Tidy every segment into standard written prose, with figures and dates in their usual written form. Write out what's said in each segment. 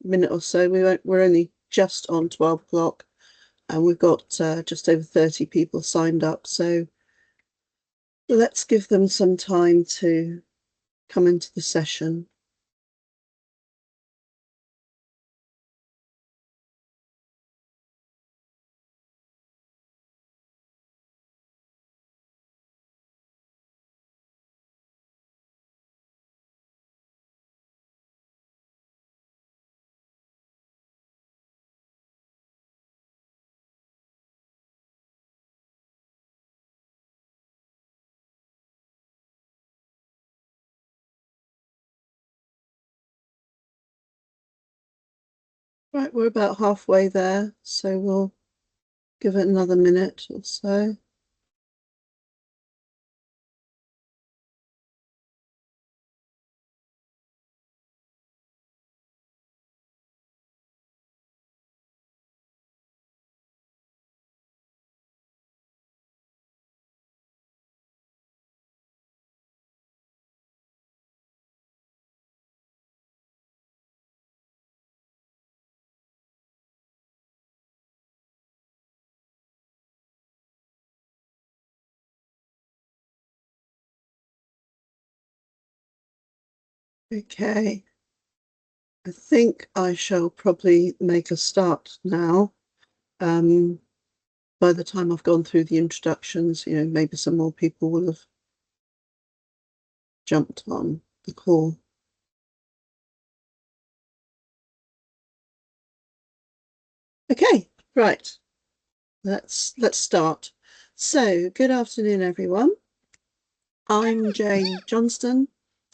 minute or so. We're only just on 12 o'clock, and we've got just over 30 people signed up. So let's give them some time to come into the session. Right, we're about halfway there, so we'll give it another minute or so. Okay, I think I shall probably make a start now. By the time I've gone through the introductions, maybe some more people will have jumped on the call. Okay, right. Let's start. So, good afternoon, everyone. I'm Jane Johnston,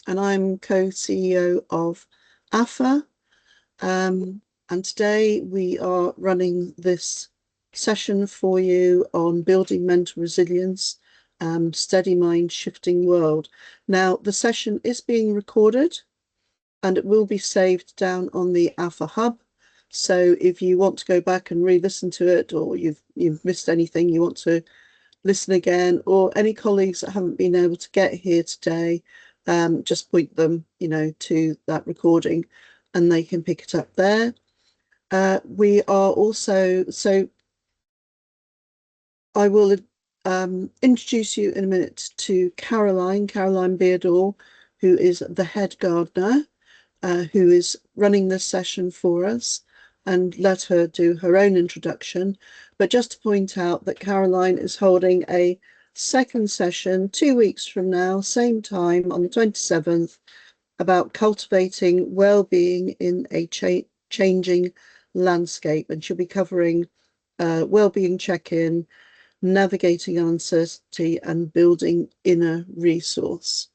and I'm co-CEO of AphA. And today we are running this session for you on building mental resilience, steady mind, shifting world. Now, the session is being recorded, and it will be saved down on the AphA Hub. So if you want to go back and re-listen to it, or you've missed anything, you want to listen again, or any colleagues that haven't been able to get here today, just point them, to that recording, and they can pick it up there. We are also, so I will introduce you in a minute to Caroline Beardall, who is the head gardener, who is running this session for us, and let her do her own introduction. But just to point out that Caroline is holding a second session 2 weeks from now, same time on the 27th, about cultivating well-being in a changing landscape. And she'll be covering well-being check-in, navigating uncertainty, and building inner resource.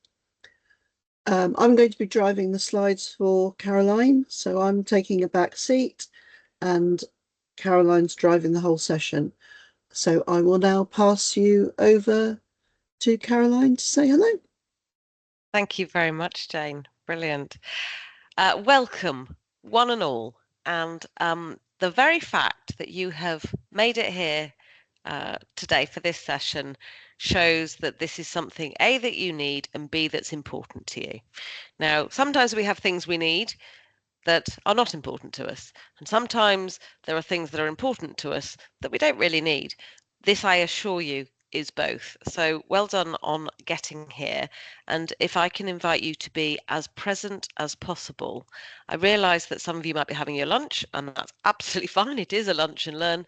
I'm going to be driving the slides for Caroline, so I'm taking a back seat and Caroline's driving the whole session. So I will now pass you over to Caroline to say hello. Thank you very much, Jane. Brilliant. Welcome, one and all. And the very fact that you have made it here today for this session shows that this is something, A, that you need, and B, that's important to you. Now, sometimes we have things we need that are not important to us. And sometimes there are things that are important to us that we don't really need. This, I assure you, is both. So well done on getting here. And if I can invite you to be as present as possible. I realise that some of you might be having your lunch, and that's absolutely fine. It is a lunch and learn.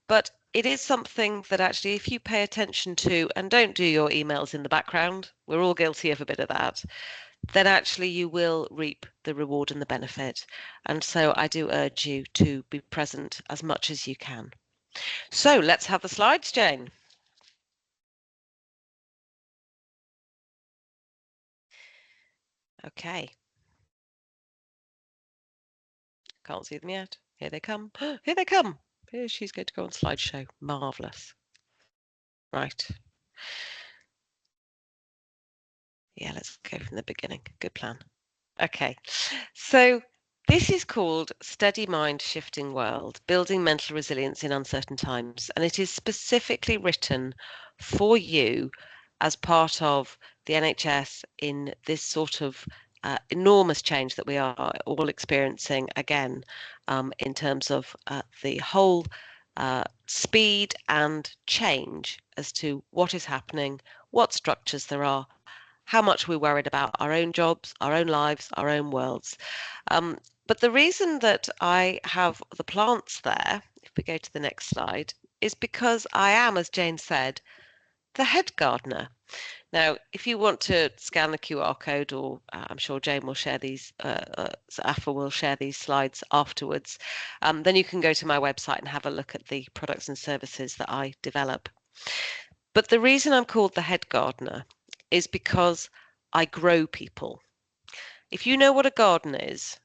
But it is something that actually, if you pay attention to and don't do your emails in the background, we're all guilty of a bit of that, then actually you will reap the reward and the benefit. And so I do urge you to be present as much as you can. So let's have the slides, Jane. Okay. Can't see them yet. Here they come. Here they come. Here she's going to go on slideshow. Marvellous. Right. Yeah, let's go from the beginning. Good plan. Okay. So this is called Steady Mind, Shifting World, Building Mental Resilience in Uncertain Times. And it is specifically written for you as part of the NHS in this sort of enormous change that we are all experiencing again, in terms of the whole speed and change as to what is happening, what structures there are, how much we're worried about our own jobs, our own lives, our own worlds. But the reason that I have the plants there, if we go to the next slide, is because I am, as Jane said, the head gardener. Now, if you want to scan the QR code, or I'm sure Jane will share these, so AphA will share these slides afterwards, then you can go to my website and have a look at the products and services that I develop. But the reason I'm called the head gardener is because I grow people. If you know what a garden is,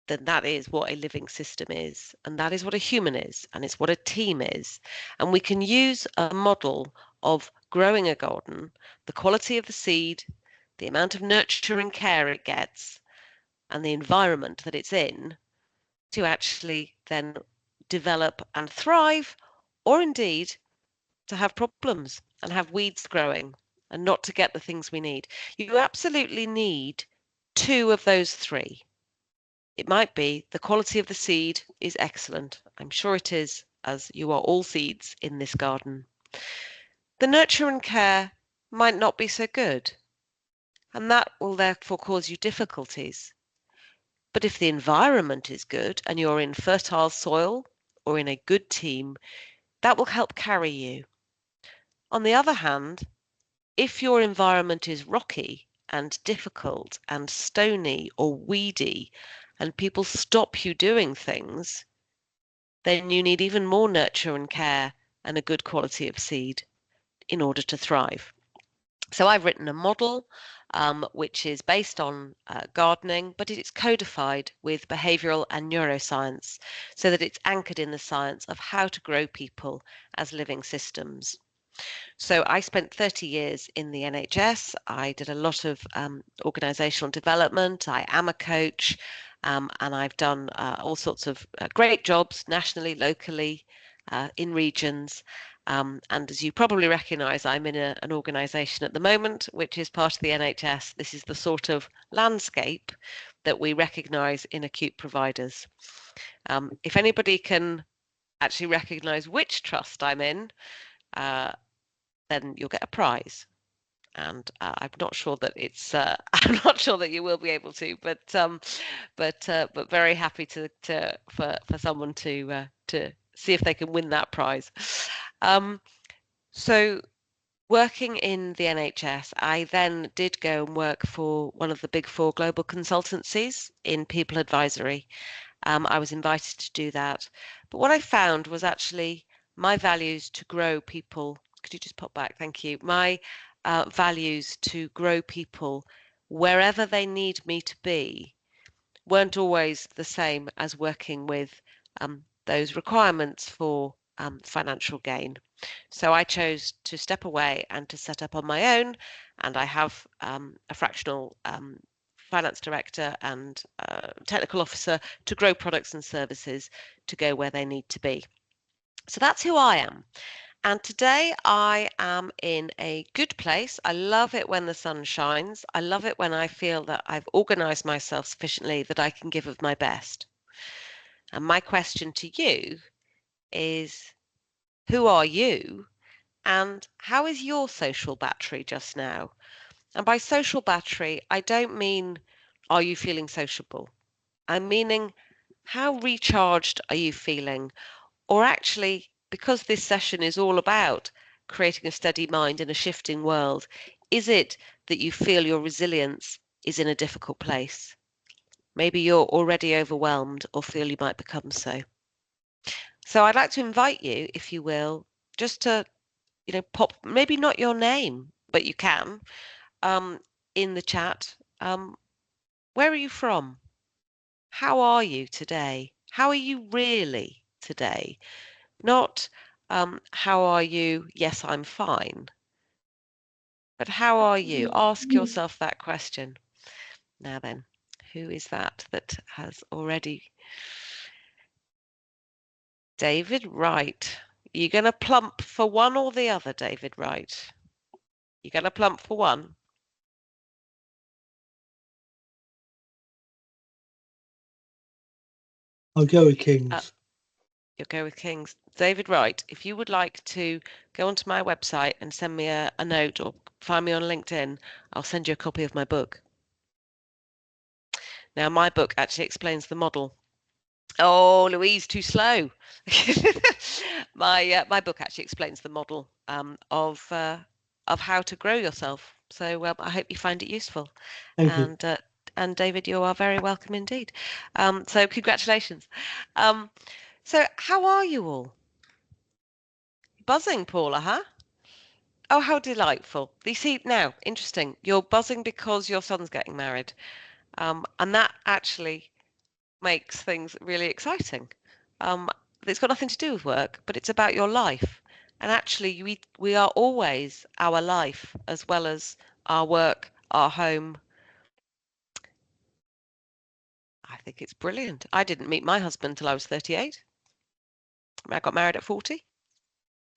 then that is what a living system is, and that is what a human is, and it's what a team is. And we can use a model of growing a garden, the quality of the seed, the amount of nurture and care it gets, and the environment that it's in, to actually then develop and thrive, or indeed to have problems and have weeds growing and not to get the things we need. You absolutely need two of those three. It might be the quality of the seed is excellent. I'm sure it is, as you are all seeds in this garden. The nurture and care might not be so good, and that will therefore cause you difficulties. But if the environment is good and you're in fertile soil or in a good team, that will help carry you. On the other hand, if your environment is rocky and difficult and stony or weedy, and people stop you doing things, then you need even more nurture and care and a good quality of seed in order to thrive. So I've written a model which is based on gardening, but it's codified with behavioral and neuroscience so that it's anchored in the science of how to grow people as living systems. So I spent 30 years in the NHS. I did a lot of organisational development. I am a coach, and I've done all sorts of great jobs nationally, locally, in regions. And as you probably recognise, I'm in an organisation at the moment, which is part of the NHS. This is the sort of landscape that we recognise in acute providers. If anybody can actually recognise which trust I'm in, then you'll get a prize. And I'm not sure that it's. I'm not sure that you will be able to, but very happy for someone to see if they can win that prize. So working in the NHS, I then did go and work for one of the big four global consultancies in people advisory. I was invited to do that, but what I found was actually my values to grow people. Could you just pop back? Thank you. My values to grow people wherever they need me to be weren't always the same as working with those requirements for financial gain. So I chose to step away and to set up on my own, and I have a fractional finance director and technical officer to grow products and services to go where they need to be. So that's who I am. And today I am in a good place. I love it when the sun shines. I love it when I feel that I've organized myself sufficiently that I can give of my best. And my question to you is, who are you? And how is your social battery just now? And by social battery, I don't mean, are you feeling sociable? I'm meaning, how recharged are you feeling? Or actually, because this session is all about creating a steady mind in a shifting world, is it that you feel your resilience is in a difficult place? Maybe you're already overwhelmed or feel you might become so. So I'd like to invite you, if you will, just to, pop, maybe not your name, but you can, in the chat. Where are you from? How are you today? How are you really today? Not how are you? Yes, I'm fine. But how are you? Ask yourself that question. Now then, who is that has already? David Wright. You're going to plump for one or the other, David Wright? You're going to plump for one? I'll go with Kings. You'll go with Kings. David Wright, if you would like to go onto my website and send me a note or find me on LinkedIn, I'll send you a copy of my book. Now, my book actually explains the model. Oh, Louise, too slow. My book actually explains the model of how to grow yourself. So I hope you find it useful. Thank you. And David, you are very welcome indeed. So congratulations. So how are you all? Buzzing, Paula, huh? Oh, how delightful. You see, now, interesting. You're buzzing because your son's getting married. And that actually makes things really exciting. It's got nothing to do with work, but it's about your life. And actually, we are always our life as well as our work, our home. I think it's brilliant. I didn't meet my husband till I was 38. I got married at 40.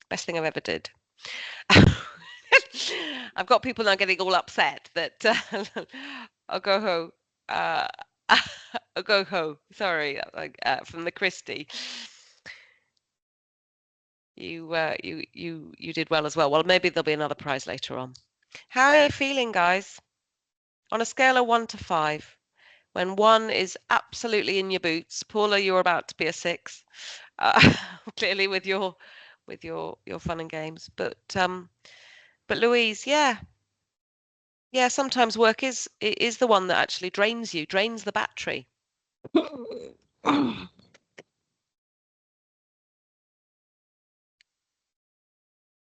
Best thing I've ever did. I've got people now getting all upset that Ogoho, uh, Ogoho, sorry, from the Christie. You did well as well. Well, maybe there'll be another prize later on. How are you feeling, guys? On a scale of 1 to 5, when 1 is absolutely in your boots, Paula, you're about to be a 6. Clearly with your fun and games, but Louise, yeah, sometimes work is the one that actually drains the battery.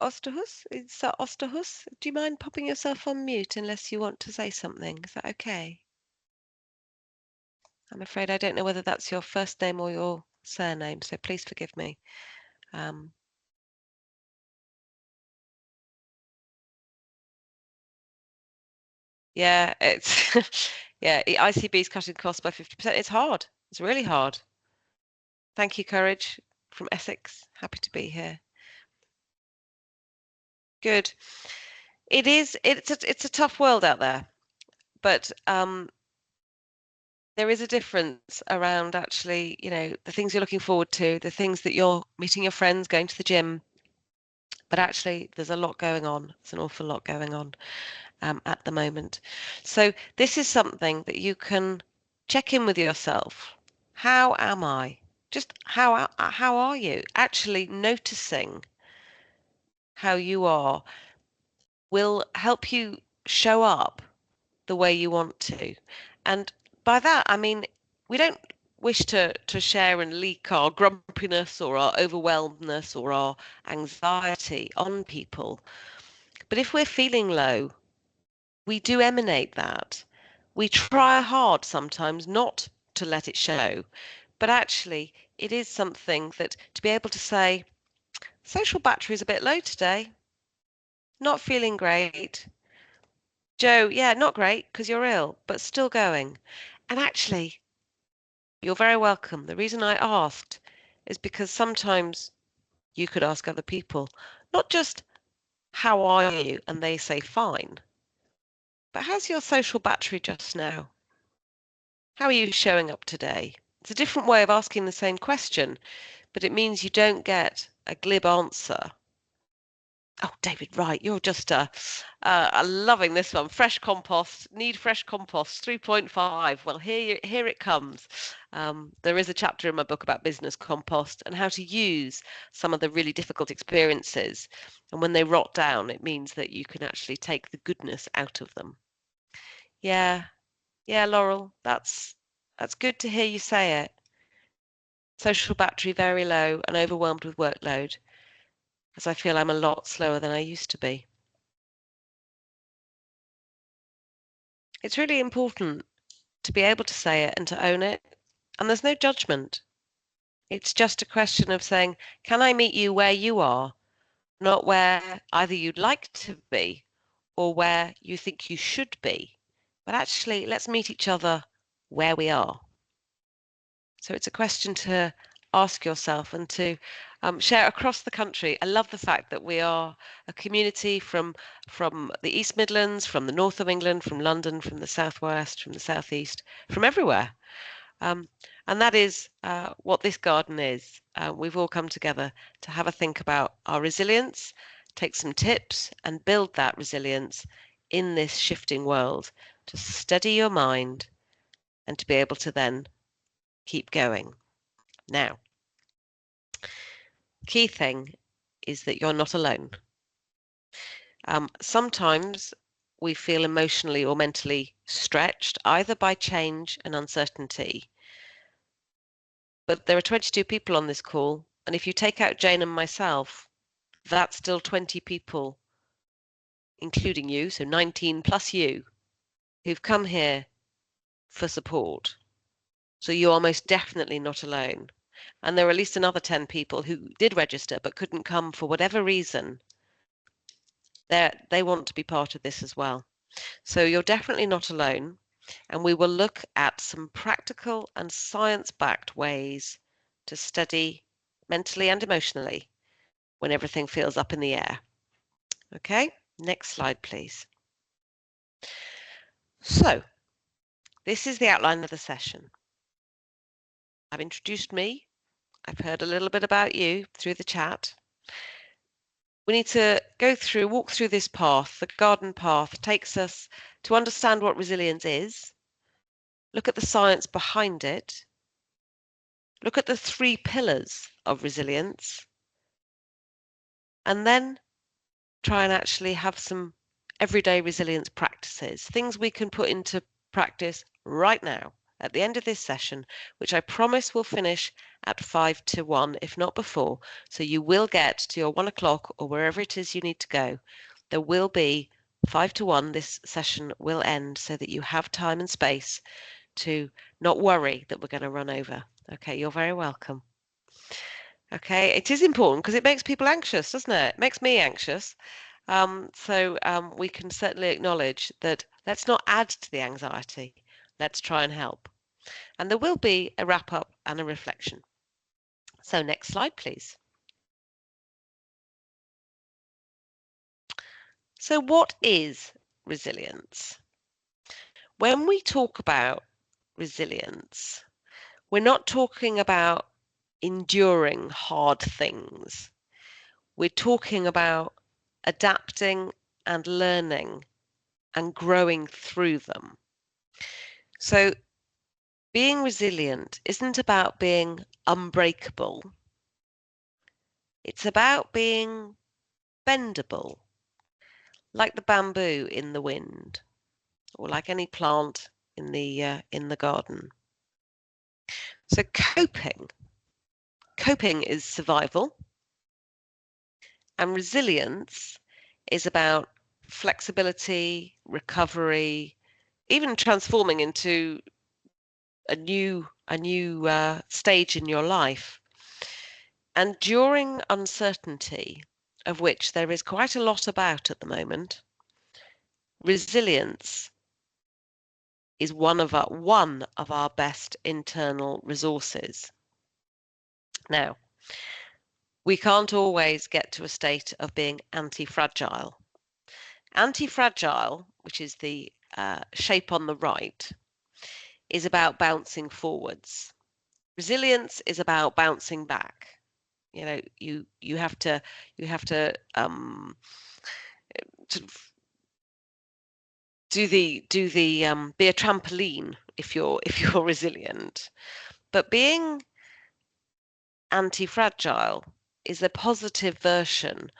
Osterhus? Is that Osterhus? Do you mind popping yourself on mute unless you want to say something? Is that okay? I'm afraid I don't know whether that's your first name or your surname, so please forgive me. Yeah, it's yeah, ICB is cutting costs by 50%. It's hard. It's really hard. Thank you, Courage from Essex. Happy to be here. Good. It's a tough world out there, but there is a difference around actually, the things you're looking forward to, the things that you're meeting your friends, going to the gym. But actually, there's a lot going on. There's an awful lot going on at the moment. So this is something that you can check in with yourself. How am I? Just how are you? Actually noticing how you are will help you show up the way you want to. And by that, I mean, we don't wish to share and leak our grumpiness or our overwhelmedness or our anxiety on people. But if we're feeling low, we do emanate that. We try hard sometimes not to let it show, but actually it is something that to be able to say, social battery is a bit low today, not feeling great. Joe, yeah, not great because you're ill, but still going. And actually, you're very welcome. The reason I asked is because sometimes you could ask other people, not just how are you, and they say fine, but how's your social battery just now? How are you showing up today? It's a different way of asking the same question, but it means you don't get a glib answer. Oh, David, right, you're just loving this one. Fresh compost, need fresh compost, 3.5. Well, here it comes. There is a chapter in my book about business compost and how to use some of the really difficult experiences. And when they rot down, it means that you can actually take the goodness out of them. Yeah, Laurel, that's good to hear you say it. Social battery very low and overwhelmed with workload, as I feel I'm a lot slower than I used to be. It's really important to be able to say it and to own it, and there's no judgment. It's just a question of saying, can I meet you where you are, not where either you'd like to be or where you think you should be, but actually let's meet each other where we are. So it's a question to ask yourself and to share across the country. I love the fact that we are a community from the East Midlands, from the north of England, from London, from the southwest, from the southeast, from everywhere. And that is what this garden is. We've all come together to have a think about our resilience, take some tips and build that resilience in this shifting world, to steady your mind and to be able to then keep going. Now, key thing is that you're not alone. Sometimes we feel emotionally or mentally stretched, either by change and uncertainty. But there are 22 people on this call, and if you take out Jane and myself, that's still 20 people, including you, so 19 plus you, who've come here for support. So you are most definitely not alone. And there are at least another 10 people who did register but couldn't come for whatever reason. They want to be part of this as well. So you're definitely not alone. And we will look at some practical and science-backed ways to steady mentally and emotionally when everything feels up in the air. Okay, next slide, please. So this is the outline of the session. I've introduced me. I've heard a little bit about you through the chat. We need to walk through this path. The garden path takes us to understand what resilience is, look at the science behind it, look at the 3 pillars of resilience, and then try and actually have some everyday resilience practices, things we can put into practice right now at the end of this session, which I promise will finish at 5 to 1, if not before. So you will get to your 1 o'clock or wherever it is you need to go. There will be 5 to 1. This session will end so that you have time and space to not worry that we're going to run over. Okay, you're very welcome. Okay, it is important because it makes people anxious, doesn't it? It makes me anxious. So we can certainly acknowledge that let's not add to the anxiety. Let's try and help. And there will be a wrap up and a reflection. So next slide, please. So what is resilience? When we talk about resilience, we're not talking about enduring hard things. We're talking about adapting and learning and growing through them. So being resilient isn't about being unbreakable. It's about being bendable, like the bamboo in the wind, or like any plant in the garden. So coping is survival, and resilience is about flexibility, recovery, even transforming into a new stage in your life. And during uncertainty, of which there is quite a lot about at the moment, resilience is one of our best internal resources. Now, we can't always get to a state of being anti-fragile. Anti-fragile, which is the shape on the right, is about bouncing forwards. Resilience is about bouncing back. You know, you have to sort of be a trampoline if you're resilient. But being anti-fragile is a positive version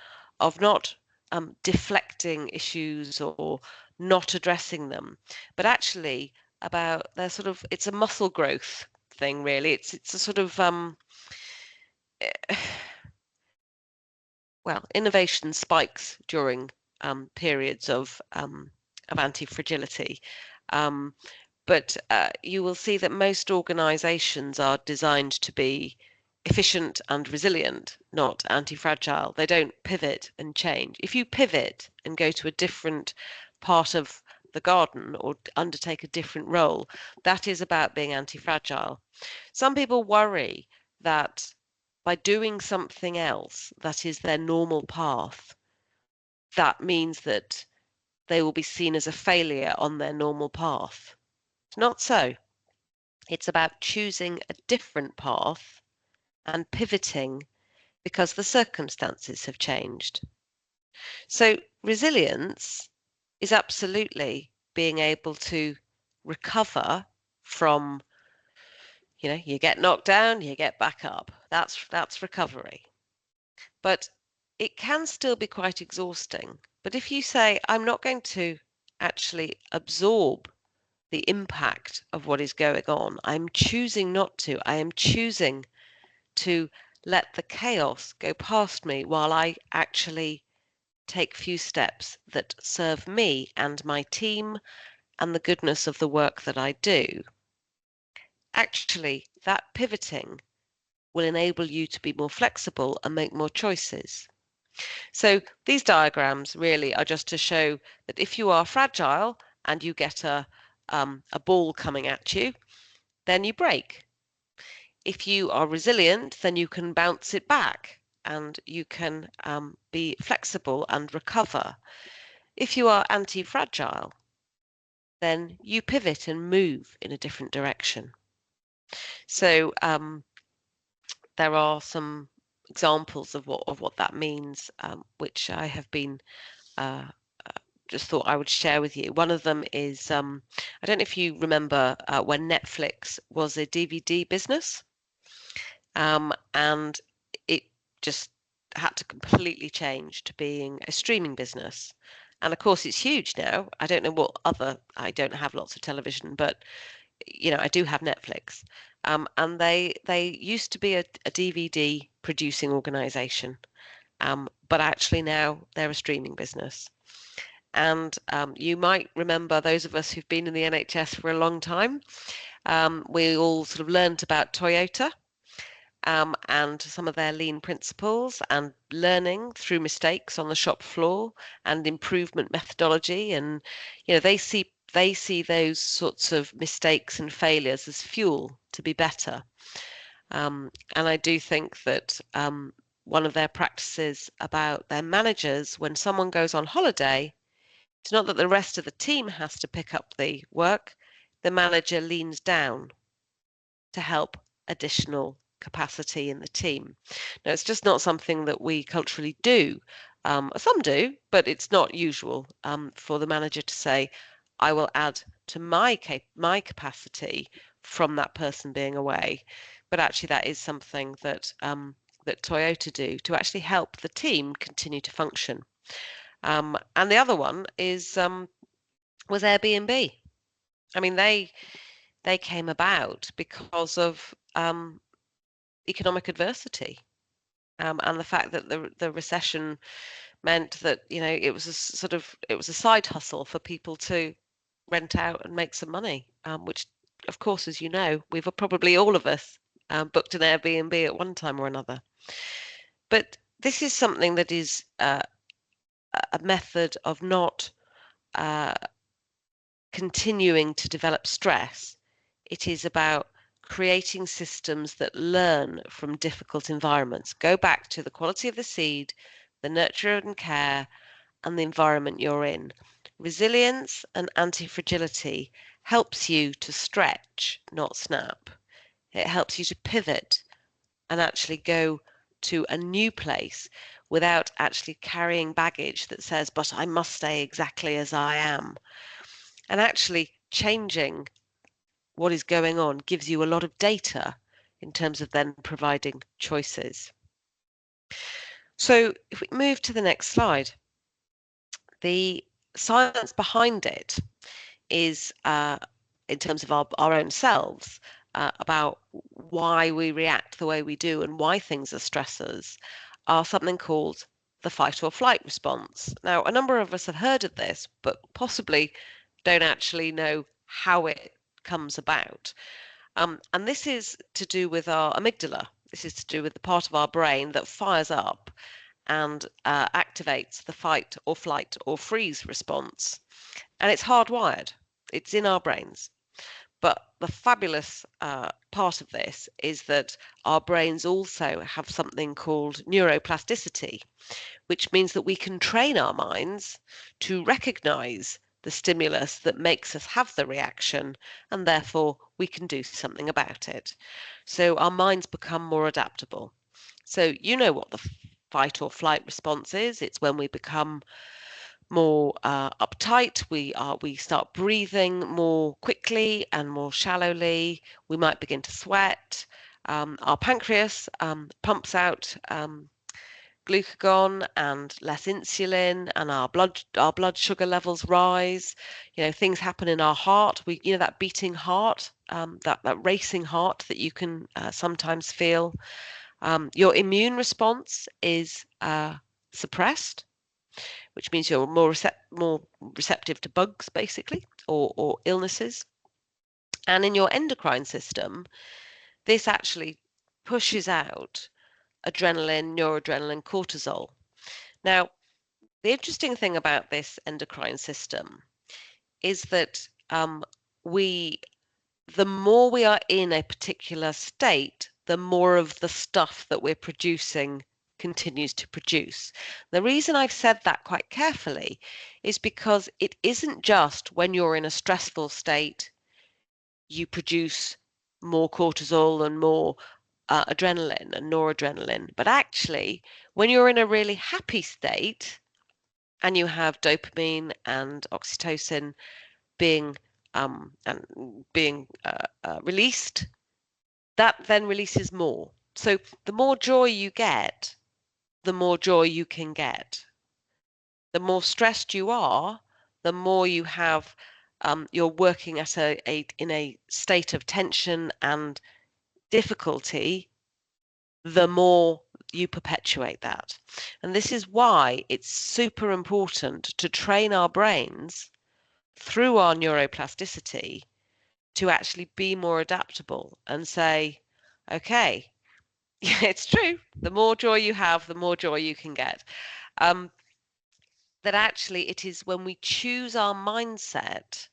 of not deflecting issues or not addressing them, but actually about it's a muscle growth thing, really. It's a sort of well, innovation spikes during periods of anti-fragility. But you will see that most organizations are designed to be efficient and resilient, not anti-fragile. They don't pivot and change. If you pivot and go to a different part of the garden or undertake a different role, that is about being anti-fragile. Some people worry that by doing something else that is their normal path, that means that they will be seen as a failure on their normal path. It's not so. It's about choosing a different path and pivoting because the circumstances have changed. So resilience is absolutely being able to recover from, you get knocked down, you get back up. That's recovery. But it can still be quite exhausting. But if you say, I'm not going to actually absorb the impact of what is going on, I'm choosing not to. I am choosing to let the chaos go past me while I actually take few steps that serve me and my team and the goodness of the work that I do. Actually, that pivoting will enable you to be more flexible and make more choices. So these diagrams really are just to show that if you are fragile and you get a ball coming at you, then you break. If you are resilient, then you can bounce it back and you can be flexible and recover. If you are anti-fragile, then you pivot and move in a different direction. So there are some examples of what that means, which I have been just thought I would share with you. One of them is I don't know if you remember when Netflix was a DVD business, and it just had to completely change to being a streaming business. And of course, it's huge now. I don't know what I don't have lots of television, but I do have Netflix. And they used to be a DVD producing organization, but actually now they're a streaming business. And you might remember, those of us who've been in the NHS for a long time, we all sort of learned about Toyota and some of their lean principles and learning through mistakes on the shop floor and improvement methodology. And they see those sorts of mistakes and failures as fuel to be better. And I do think that one of their practices about their managers, when someone goes on holiday, it's not that the rest of the team has to pick up the work. The manager leans down to help additional capacity in the team. Now, it's just not something that we culturally do. Some do, but it's not usual for the manager to say, I will add to my capacity from that person being away. But actually, that is something that that Toyota do to actually help the team continue to function. And the other one was Airbnb. I mean, they came about because of economic adversity, and the fact that the recession meant that it was a side hustle for people to rent out and make some money, which of course, as you know, we've probably all of us booked an Airbnb at one time or another. But this is something that is a method of not continuing to develop stress. It is about creating systems that learn from difficult environments. Go back to the quality of the seed, the nurture and care, and the environment you're in. Resilience and anti-fragility helps you to stretch, not snap. It helps you to pivot and actually go to a new place without actually carrying baggage that says, but I must stay exactly as I am. And actually changing what is going on gives you a lot of data in terms of then providing choices. So if we move to the next slide, the science behind it is in terms of our own selves, about why we react the way we do and why things are stressors, are something called the fight or flight response. Now, a number of us have heard of this, but possibly don't actually know how it comes about. And this is to do with our amygdala. This is to do with the part of our brain that fires up and activates the fight or flight or freeze response. And it's hardwired. It's in our brains. But the fabulous part of this is that our brains also have something called neuroplasticity, which means that we can train our minds to recognize the stimulus that makes us have the reaction, and therefore we can do something about it. So our minds become more adaptable. So you know what the fight or flight response is. It's when we become more uptight. We start breathing more quickly and more shallowly. We might begin to sweat. Our pancreas pumps out glucagon and less insulin, and our blood sugar levels rise. Things happen in our heart. That beating heart, that racing heart that you can sometimes feel. Your immune response is suppressed, which means you're more receptive to bugs, basically, or illnesses. And in your endocrine system, this actually pushes out adrenaline, noradrenaline, cortisol. Now, the interesting thing about this endocrine system is that the more we are in a particular state, the more of the stuff that we're producing continues to produce. The reason I've said that quite carefully is because it isn't just when you're in a stressful state, you produce more cortisol and more adrenaline and noradrenaline, but actually when you're in a really happy state and you have dopamine and oxytocin being released, that then releases more. So the more joy you get, the more joy you can get. The more stressed you are, the more you have, you're working at in a state of tension and difficulty, the more you perpetuate that. And this is why it's super important to train our brains through our neuroplasticity to actually be more adaptable and say, okay, it's true. The more joy you have, the more joy you can get. That actually it is when we choose our mindset,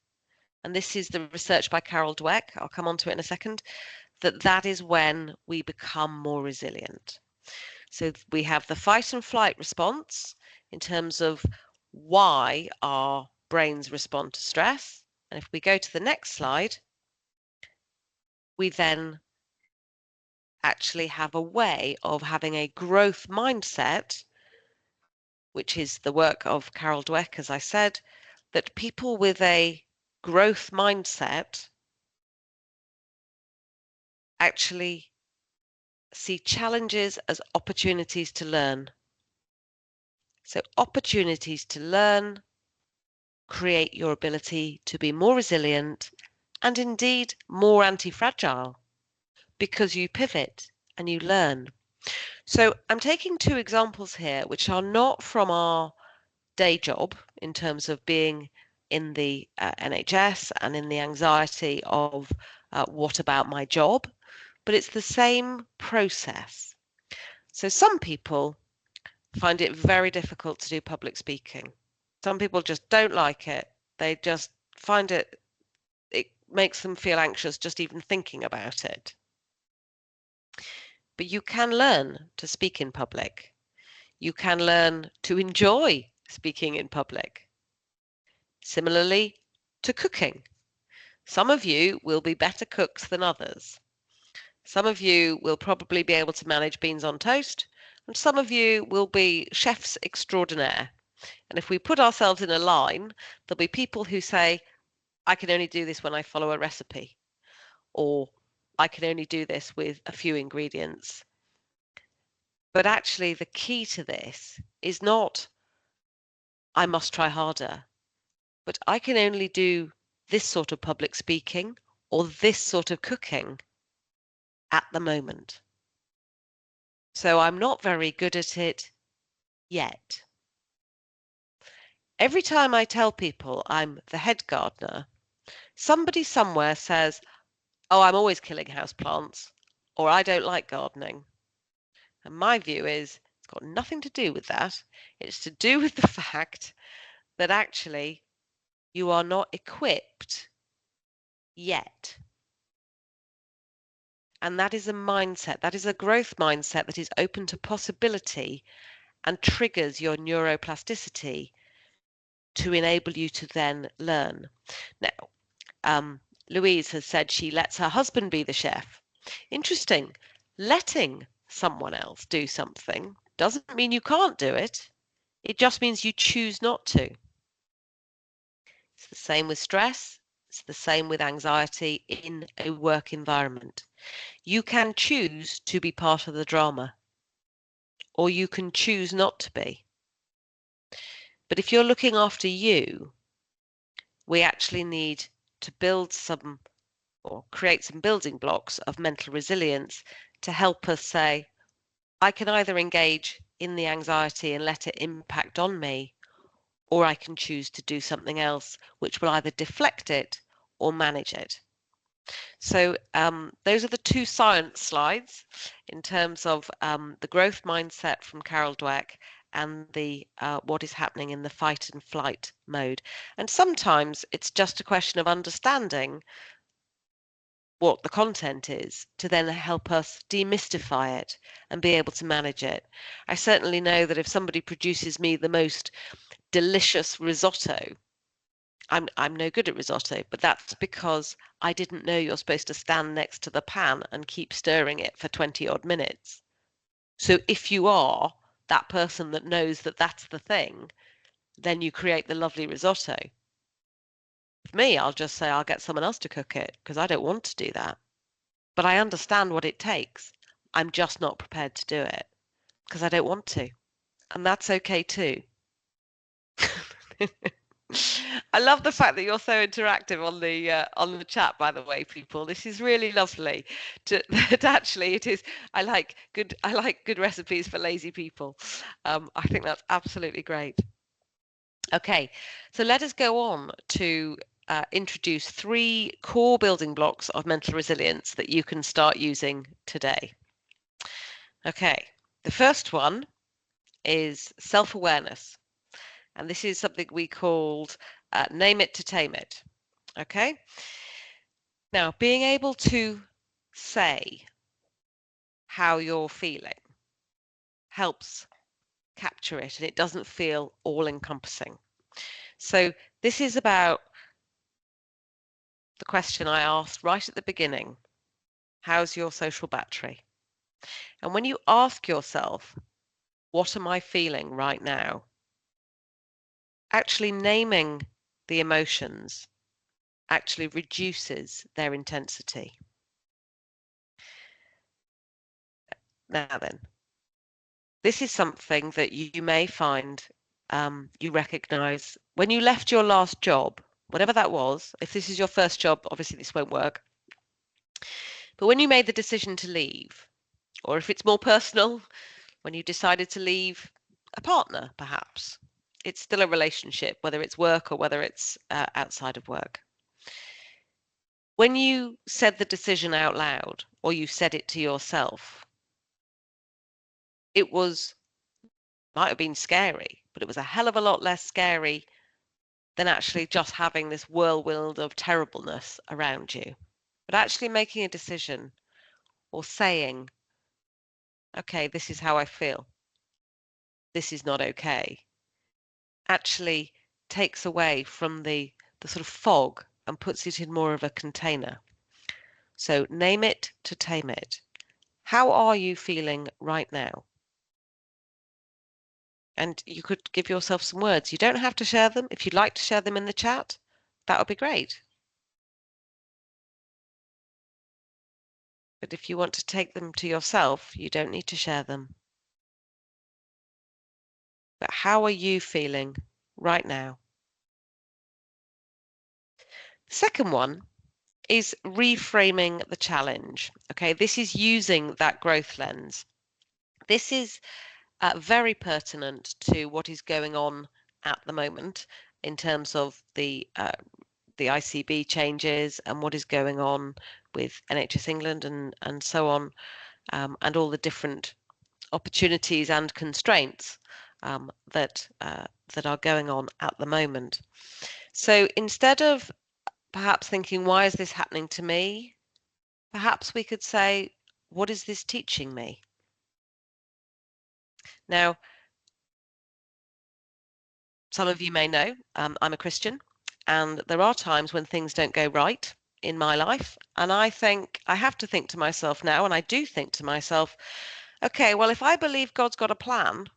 and this is the research by Carol Dweck, I'll come on to it in a second, that is when we become more resilient. So we have the fight and flight response in terms of why our brains respond to stress. And if we go to the next slide, we then actually have a way of having a growth mindset, which is the work of Carol Dweck, as I said, that people with a growth mindset actually see challenges as opportunities to learn. So opportunities to learn create your ability to be more resilient and indeed more anti-fragile because you pivot and you learn. So I'm taking two examples here which are not from our day job in terms of being in the NHS and in the anxiety of what about my job, but it's the same process. So some people find it very difficult to do public speaking. Some people just don't like it. They just find it makes them feel anxious just even thinking about it. But you can learn to speak in public. You can learn to enjoy speaking in public. Similarly to cooking. Some of you will be better cooks than others. Some of you will probably be able to manage beans on toast, and some of you will be chefs extraordinaire. And if we put ourselves in a line, there'll be people who say, I can only do this when I follow a recipe, or I can only do this with a few ingredients. But actually, the key to this is not, I must try harder, but I can only do this sort of public speaking or this sort of cooking at the moment. So I'm not very good at it yet. Every time I tell people I'm the head gardener, somebody somewhere says, oh, I'm always killing houseplants, or I don't like gardening. And my view is it's got nothing to do with that. It's to do with the fact that actually you are not equipped yet. And that is a mindset, that is a growth mindset that is open to possibility and triggers your neuroplasticity to enable you to then learn. Now, Louise has said she lets her husband be the chef. Interesting. Letting someone else do something doesn't mean you can't do it. It just means you choose not to. It's the same with stress. It's the same with anxiety in a work environment. You can choose to be part of the drama, or you can choose not to be. But if you're looking after you, we actually need to build some or create some building blocks of mental resilience to help us say, I can either engage in the anxiety and let it impact on me, or I can choose to do something else which will either deflect it or manage it. So those are the two science slides in terms of the growth mindset from Carol Dweck and the what is happening in the fight and flight mode. And sometimes it's just a question of understanding what the content is to then help us demystify it and be able to manage it. I certainly know that if somebody produces me the most delicious risotto, I'm no good at risotto, but that's because I didn't know you're supposed to stand next to the pan and keep stirring it for 20 odd minutes. So if you are that person that knows that that's the thing, then you create the lovely risotto. For me, I'll just say I'll get someone else to cook it because I don't want to do that. But I understand what it takes. I'm just not prepared to do it because I don't want to. And that's okay too. I love the fact that you're so interactive on the chat, by the way, people. This is really lovely. That actually it is. I like good recipes for lazy people. I think that's absolutely great. Okay, so let us go on to introduce 3 core building blocks of mental resilience that you can start using today. Okay, the first one is self-awareness. And this is something we called name it to tame it. Okay. Now, being able to say how you're feeling helps capture it and it doesn't feel all encompassing. So this is about the question I asked right at the beginning. How's your social battery? And when you ask yourself, what am I feeling right now? Actually naming the emotions actually reduces their intensity. Now then, this is something that you may find you recognize when you left your last job, whatever that was. If this is your first job, obviously this won't work. But when you made the decision to leave, or if it's more personal, when you decided to leave a partner, perhaps, it's still a relationship, whether it's work or whether it's outside of work. When you said the decision out loud, or you said it to yourself, it might have been scary, but it was a hell of a lot less scary than actually just having this whirlwind of terribleness around you. But actually making a decision or saying, okay, this is how I feel, this is not okay, actually takes away from the sort of fog and puts it in more of a container. So name it to tame it. How are you feeling right now? And you could give yourself some words. You don't have to share them. If you'd like to share them in the chat, that would be great. But if you want to take them to yourself, you don't need to share them. But how are you feeling right now? The second one is reframing the challenge. Okay, this is using that growth lens. This is very pertinent to what is going on at the moment in terms of the ICB changes and what is going on with NHS England and so on, and all the different opportunities and constraints that are going on at the moment. So instead of perhaps thinking, why is this happening to me? Perhaps we could say, what is this teaching me? Now, some of you may know, I'm a Christian, and there are times when things don't go right in my life. And I have to think to myself now, and I do think to myself, okay, well, if I believe God's got a plan,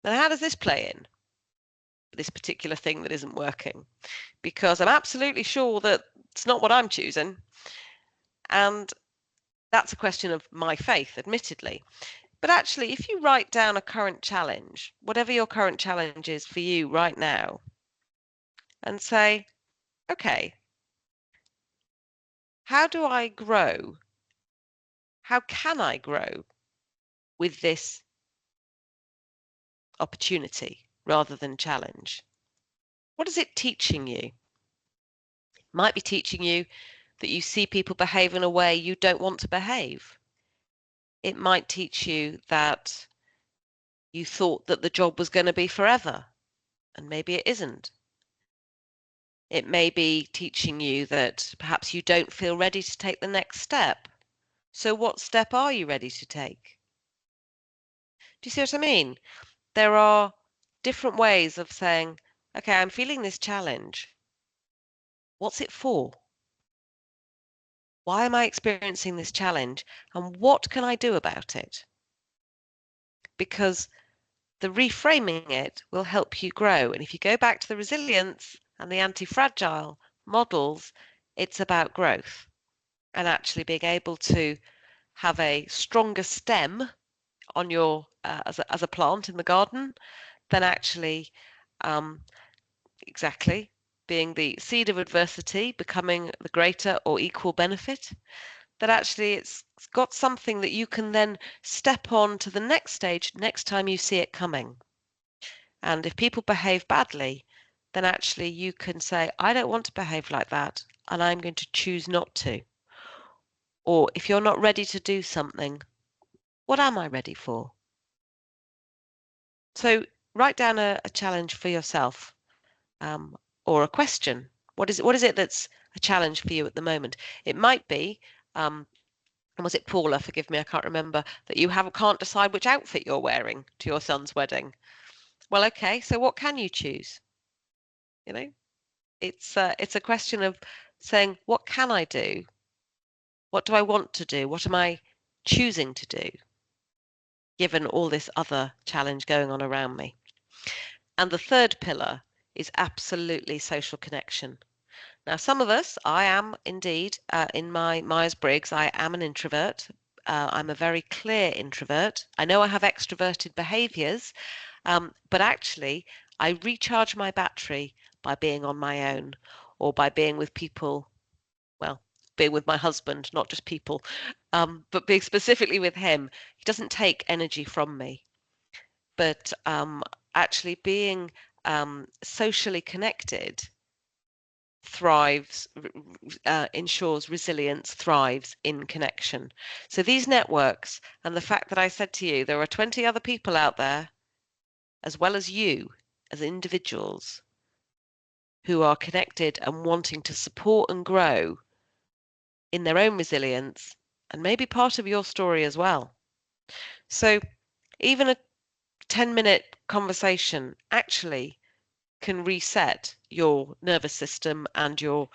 then how does this play in? This particular thing that isn't working? Because I'm absolutely sure that it's not what I'm choosing. And that's a question of my faith, admittedly. But actually, if you write down a current challenge, whatever your current challenge is for you right now, and say, okay, how do I grow? How can I grow with this opportunity rather than challenge? What is it teaching you? It might be teaching you that you see people behave in a way you don't want to behave. It might teach you that you thought that the job was going to be forever, and maybe it isn't. It may be teaching you that perhaps you don't feel ready to take the next step. So what step are you ready to take? Do you see what I mean? There are different ways of saying, okay, I'm feeling this challenge. What's it for? Why am I experiencing this challenge? And what can I do about it? Because the reframing it will help you grow. And if you go back to the resilience and the anti-fragile models, it's about growth and actually being able to have a stronger stem on your as a plant in the garden than actually exactly being the seed of adversity, becoming the greater or equal benefit. That actually it's got something that you can then step on to the next stage next time you see it coming. And if people behave badly, then actually you can say, I don't want to behave like that, and I'm going to choose not to. Or if you're not ready to do something, what am I ready for? So write down a challenge for yourself, or a question. What is it that's a challenge for you at the moment? It might be, and was it Paula? Forgive me, I can't remember, that you can't decide which outfit you're wearing to your son's wedding. Well, okay, so what can you choose? You know, it's a question of saying, what can I do? What do I want to do? What am I choosing to do, given all this other challenge going on around me? And the third pillar is absolutely social connection. Now, some of us, I am indeed, in my Myers-Briggs, I am an introvert. I'm a very clear introvert. I know I have extroverted behaviors, but actually, I recharge my battery by being on my own or by being with people, well, being with my husband, not just people, but being specifically with him. He doesn't take energy from me, but actually being socially connected thrives, ensures resilience, thrives in connection. So these networks, and the fact that I said to you, there are 20 other people out there, as well as you, as individuals, who are connected and wanting to support and grow in their own resilience, and maybe part of your story as well. So even a 10-minute conversation actually can reset your nervous system and your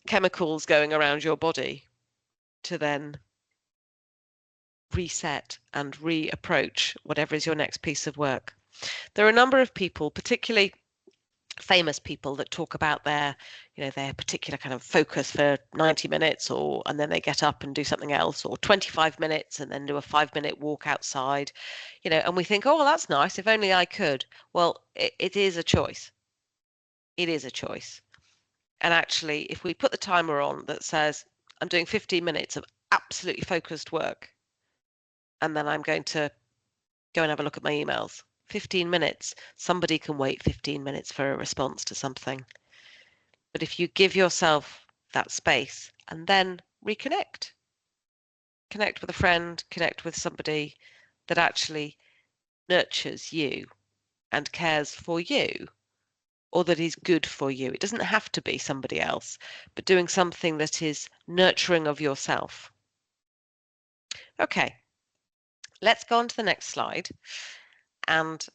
chemicals going around your body to then reset and reapproach whatever is your next piece of work. There are a number of people, particularly famous people, that talk about their particular kind of focus for 90 minutes, and then they get up and do something else, or 25 minutes and then do a 5-minute walk outside, and we think, oh, well, that's nice, if only I could. Well, it is a choice. It is a choice. And actually, if we put the timer on that says, I'm doing 15 minutes of absolutely focused work, and then I'm going to go and have a look at my emails. 15 minutes. Somebody can wait 15 minutes for a response to something. But if you give yourself that space and then reconnect, connect with a friend, connect with somebody that actually nurtures you and cares for you, or that is good for you. It doesn't have to be somebody else, but doing something that is nurturing of yourself. Okay, let's go on to the next slide. And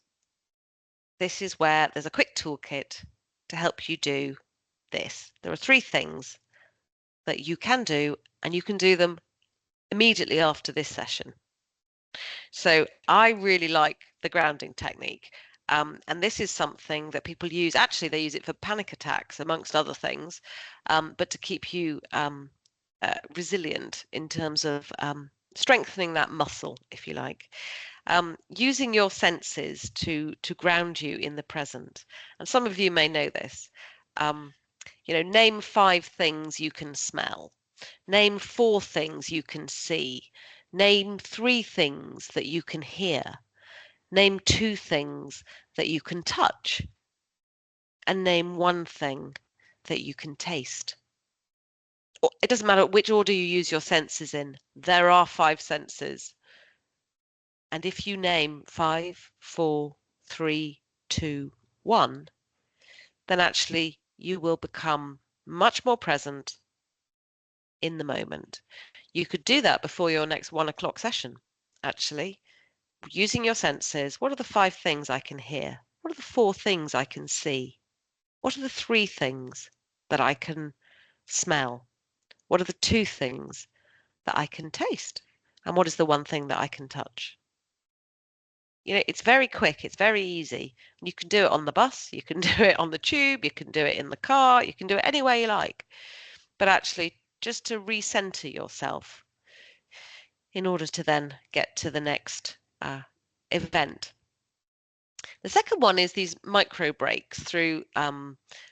this is where there's a quick toolkit to help you do this. There are 3 things that you can do, and you can do them immediately after this session. So I really like the grounding technique. And this is something that people use. Actually, they use it for panic attacks, amongst other things, but to keep you resilient in terms of strengthening that muscle, if you like. Using your senses to ground you in the present. And some of you may know this. Name 5 things you can smell. Name 4 things you can see. Name 3 things that you can hear. Name 2 things that you can touch. And name 1 thing that you can taste. It doesn't matter which order you use your senses in. There are 5 senses. And if you name 5, 4, 3, 2, 1, then actually you will become much more present in the moment. You could do that before your next 1 o'clock session, actually. Using your senses, what are the 5 things I can hear? What are the 4 things I can see? What are the 3 things that I can smell? What are the 2 things that I can taste? And what is the 1 thing that I can touch? It's very quick, it's very easy. You can do it on the bus, you can do it on the tube, you can do it in the car, you can do it anywhere you like. But actually, just to recenter yourself in order to then get to the next event. The second one is these micro breaks through,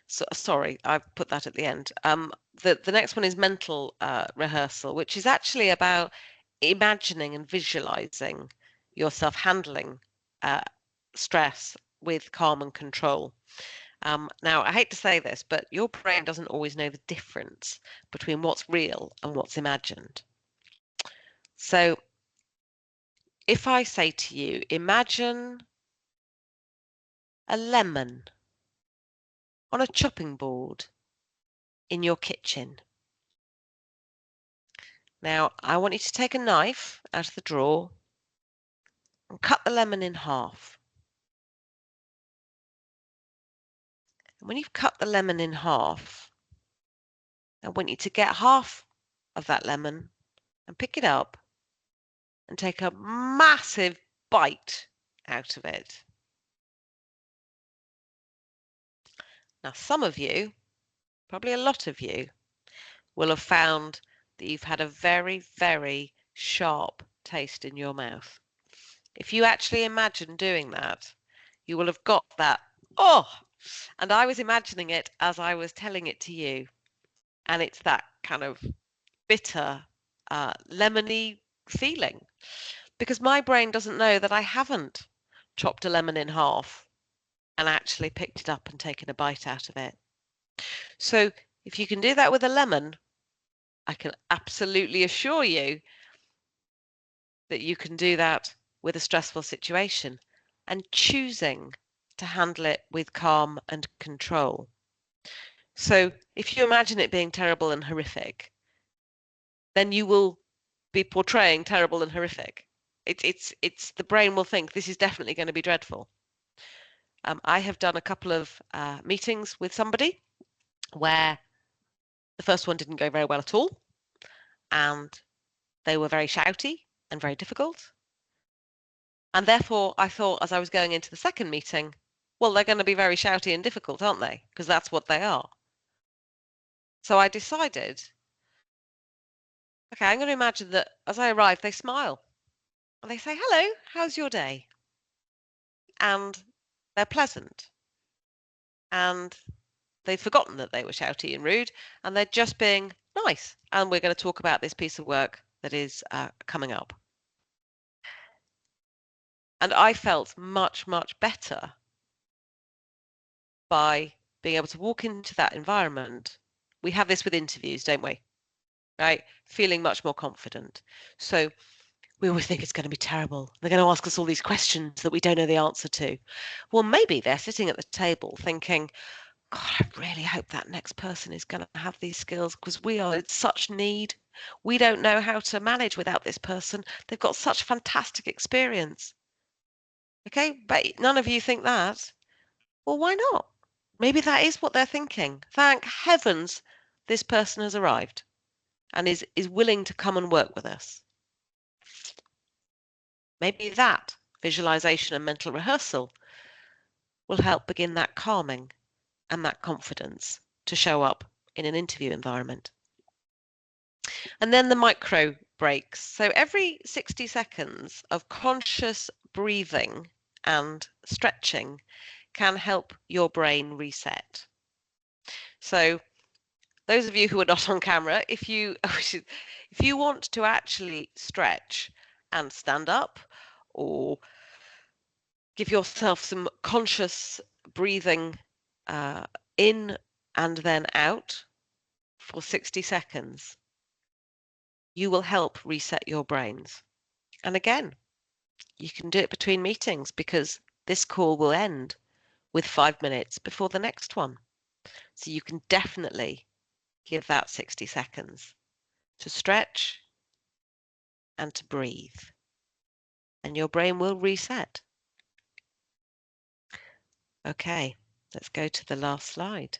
sorry, I've put that at the end. The next one is mental rehearsal, which is actually about imagining and visualizing yourself handling stress with calm and control. Now, I hate to say this, but your brain doesn't always know the difference between what's real and what's imagined. So if I say to you, imagine a lemon on a chopping board in your kitchen. Now, I want you to take a knife out of the drawer and cut the lemon in half. And when you've cut the lemon in half, I want you to get half of that lemon and pick it up and take a massive bite out of it. Now, some of you, probably a lot of you, will have found that you've had a very, very sharp taste in your mouth. If you actually imagine doing that, you will have got that, and I was imagining it as I was telling it to you. And it's that kind of bitter, lemony feeling. Because my brain doesn't know that I haven't chopped a lemon in half and actually picked it up and taken a bite out of it. So if you can do that with a lemon, I can absolutely assure you that you can do that with a stressful situation and choosing to handle it with calm and control. So if you imagine it being terrible and horrific, then you will be portraying terrible and horrific. It's the brain will think this is definitely going to be dreadful. I have done a couple of meetings with somebody where the first one didn't go very well at all, and they were very shouty and very difficult. And therefore, I thought as I was going into the second meeting, well, they're going to be very shouty and difficult, aren't they? Because that's what they are. So I decided, okay, I'm going to imagine that as I arrive, they smile. And they say, hello, how's your day? And they're pleasant. And they've forgotten that they were shouty and rude, and they're just being nice. And we're going to talk about this piece of work that is coming up. And I felt much, much better by being able to walk into that environment. We have this with interviews, don't we? Right? Feeling much more confident. So we always think it's going to be terrible. They're going to ask us all these questions that we don't know the answer to. Well, maybe they're sitting at the table thinking, God, I really hope that next person is going to have these skills because we are in such need. We don't know how to manage without this person. They've got such fantastic experience. Okay, but none of you think that. Well, why not? Maybe that is what they're thinking. Thank heavens this person has arrived and is willing to come and work with us. Maybe that visualization and mental rehearsal will help begin that calming and that confidence to show up in an interview environment. And then the micro breaks. So every 60 seconds of conscious breathing and stretching can help your brain reset. So those of you who are not on camera, if you want to actually stretch and stand up or give yourself some conscious breathing in and then out for 60 seconds, you will help reset your brains. And again, you can do it between meetings because this call will end with 5 minutes before the next one. So you can definitely give that 60 seconds to stretch and to breathe. And your brain will reset. Okay, let's go to the last slide.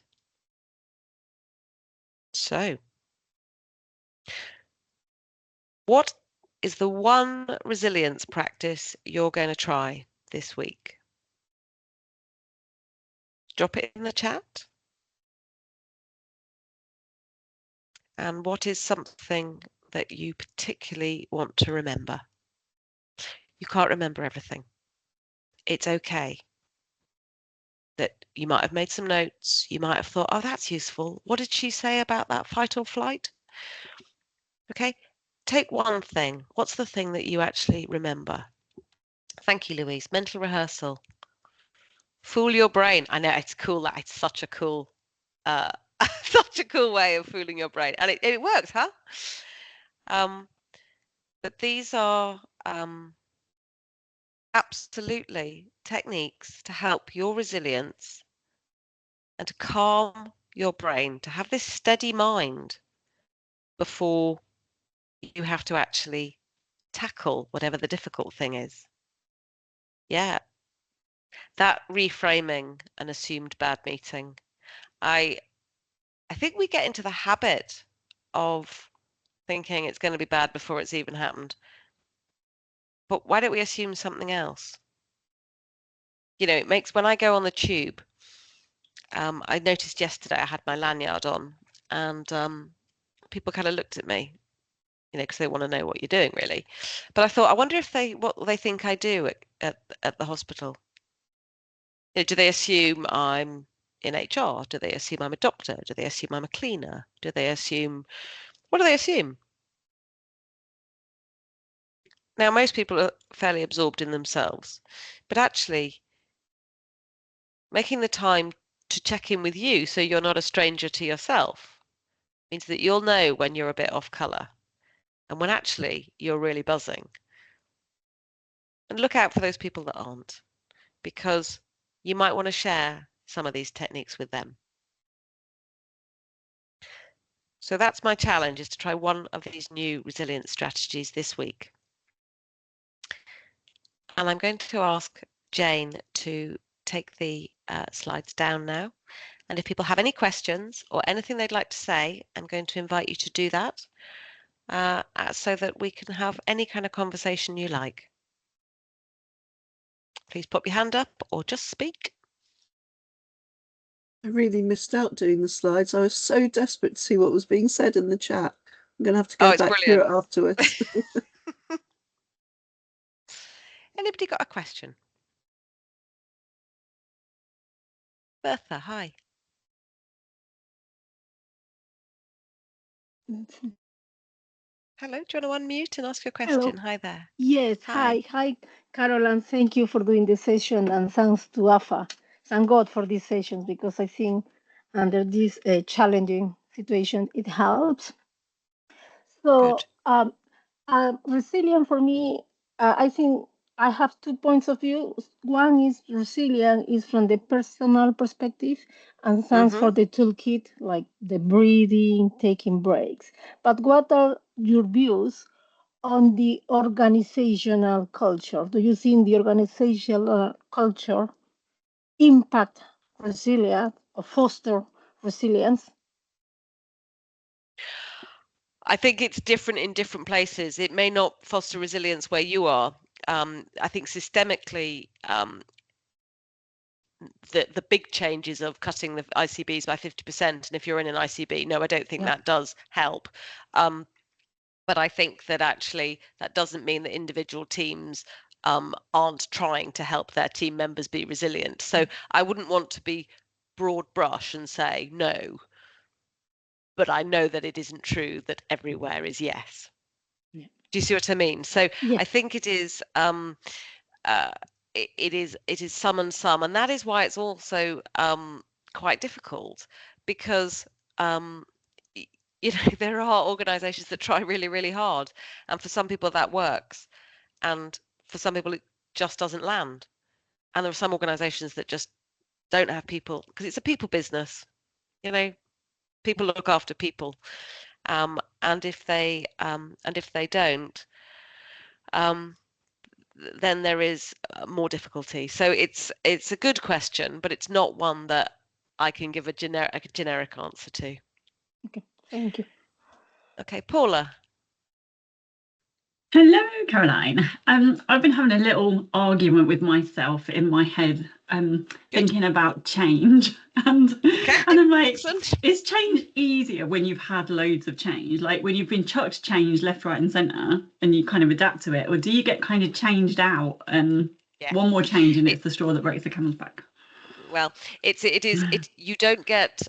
So, what is the one resilience practice you're going to try this week? Drop it in the chat. And what is something that you particularly want to remember? You can't remember everything. It's okay that you might have made some notes. You might have thought, oh, that's useful. What did she say about that fight or flight? Okay, take one thing. What's the thing that you actually remember? Thank you, Louise. Mental rehearsal. Fool your brain. I know it's cool. It's such a cool, such a cool way of fooling your brain, and it works, huh? But these are absolutely techniques to help your resilience and to calm your brain, to have this steady mind before you have to actually tackle whatever the difficult thing is. Yeah, that reframing an assumed bad meeting. I think we get into the habit of thinking it's going to be bad before it's even happened. But why don't we assume something else? You know, it makes, when I go on the tube, I noticed yesterday I had my lanyard on and people kind of looked at me, you know, because they want to know what you're doing, really. But I thought, I wonder if what they think I do at the hospital. You know, do they assume I'm in HR? Do they assume I'm a doctor? Do they assume I'm a cleaner? Do they assume, what do they assume? Now, most people are fairly absorbed in themselves, but actually making the time to check in with you so you're not a stranger to yourself means that you'll know when you're a bit off colour and when actually you're really buzzing. And look out for those people that aren't, because you might want to share some of these techniques with them. So that's my challenge, is to try one of these new resilience strategies this week. And I'm going to ask Jane to take the slides down now. And if people have any questions or anything they'd like to say, I'm going to invite you to do that so that we can have any kind of conversation you like. Please pop your hand up or just speak. I really missed out doing the slides. I was so desperate to see what was being said in the chat. I'm going to have to go back through it afterwards. Anybody got a question? Bertha, hi. Hello, do you want to unmute and ask your question? Hello. Hi there. Yes, hi, Caroline. Thank you for doing this session, and thanks to AphA. Thank God for this session, because I think under this challenging situation, it helps. So, resilient for me, I think I have 2 points of view. One is resilient is from the personal perspective, and thanks for the toolkit, like the breathing, taking breaks. But what are your views on the organizational culture? Do you think the organizational culture impact resilient or foster resilience? I think it's different in different places. It may not foster resilience where you are. I think systemically, the big changes of cutting the ICBs by 50%, and if you're in an ICB, no, I don't think that does help. But I think that actually that doesn't mean that individual teams aren't trying to help their team members be resilient. So I wouldn't want to be broad brush and say no, but I know that it isn't true that everywhere is yes. Yeah. Do you see what I mean? So Yes. I think it is it is some and some, and that is why it's also quite difficult, because you know, there are organizations that try really, really hard, and for some people that works, and for some people it just doesn't land. And there are some organizations that just don't have people, because it's a people business. You know, people look after people, and if they don't, then there is more difficulty. So it's a good question, but it's not one that I can give a generic answer to. Okay, thank you. Okay, Paula. Hello, Caroline. I've been having a little argument with myself in my head, thinking about change, and I'm like, excellent. is change easier when you've had loads of change, like when you've been chucked change left, right, and centre, and you kind of adapt to it, or do you get kind of changed out and one more change and it's the straw that breaks the camel's back? Well, you don't get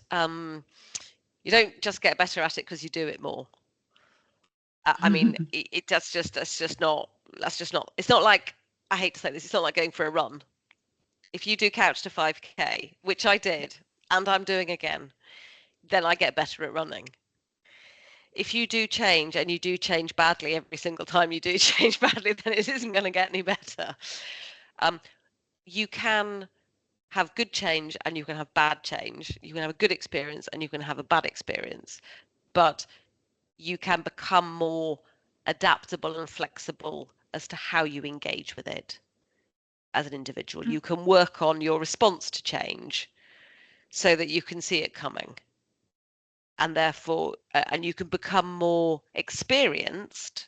you don't just get better at it because you do it more. I mean, that's just not, it's not like, I hate to say this, it's not like going for a run. If you do couch to 5K, which I did, and I'm doing again, then I get better at running. If you do change, and you do change badly every single time you do change badly, then it isn't going to get any better. You can have good change and you can have bad change. You can have a good experience and you can have a bad experience. But you can become more adaptable and flexible as to how you engage with it as an individual. You can work on your response to change so that you can see it coming, and therefore and you can become more experienced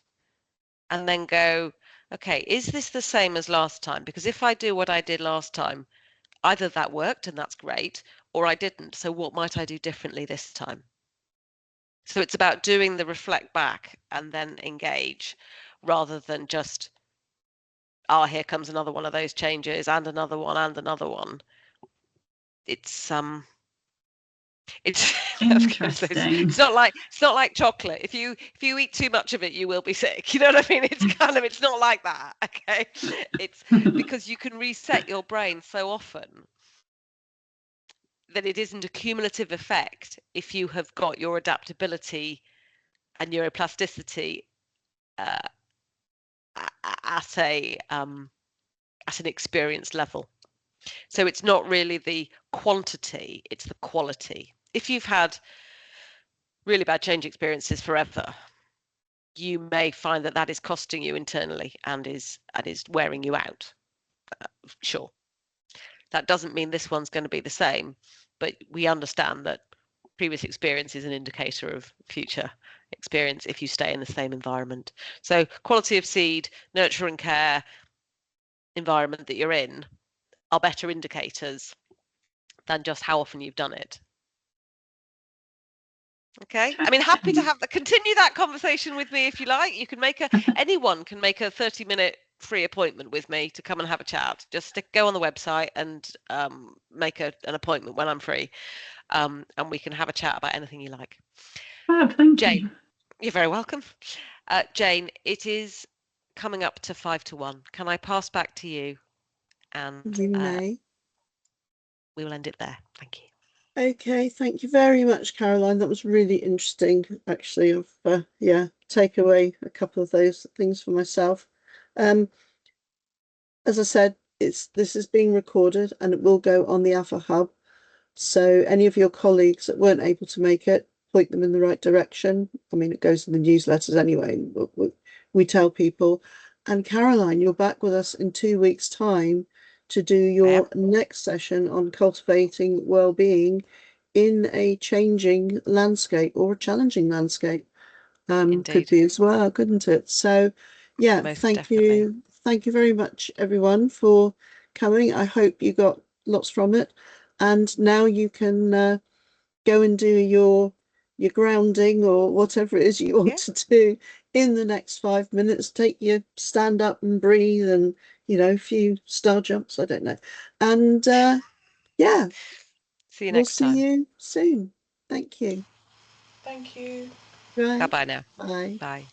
and then go, okay, is this the same as last time? Because if I do what I did last time, either that worked and that's great, or I didn't, so what might I do differently this time? So it's about doing the reflect back and then engage, rather than just, oh, here comes another one of those changes and another one and another one. It's interesting. It's not like chocolate. If you eat too much of it, you will be sick. You know what I mean? It's not like that. Okay, it's because you can reset your brain so often that it isn't a cumulative effect if you have got your adaptability and neuroplasticity at an experienced level. So it's not really the quantity, it's the quality. If you've had really bad change experiences forever, you may find that is costing you internally and is wearing you out. Sure. That doesn't mean this one's going to be the same, but we understand that previous experience is an indicator of future experience if you stay in the same environment. So quality of seed, nurture and care, environment that you're in are better indicators than just how often you've done it. Okay, I mean, happy to continue that conversation with me if you like. You can anyone can make a 30-minute free appointment with me to come and have a chat. Just go on the website and make an appointment when I'm free, and we can have a chat about anything you like. Thank Jane, you. You're very welcome. Jane, it is coming up to 5-1. Can I pass back to you? And You may. We will end it there. Thank you. Okay, thank you very much, Caroline. That was really interesting, actually. Take away a couple of those things for myself. As I said, this is being recorded and it will go on the AphA Hub. So any of your colleagues that weren't able to make it, point them in the right direction. I mean, it goes in the newsletters anyway. We tell people. And Caroline, you're back with us in 2 weeks' time to do your next session on cultivating well-being in a changing landscape or a challenging landscape. Could be as well, couldn't it? So yeah, thank you very much everyone for coming. I hope you got lots from it, and now you can go and do your grounding or whatever it is you want to do in the next 5 minutes. Take your stand up and breathe, and a few star jumps, I don't know, and yeah, see you next time. We'll see you soon. Thank you. Thank you. Right. Bye now. Bye. Bye.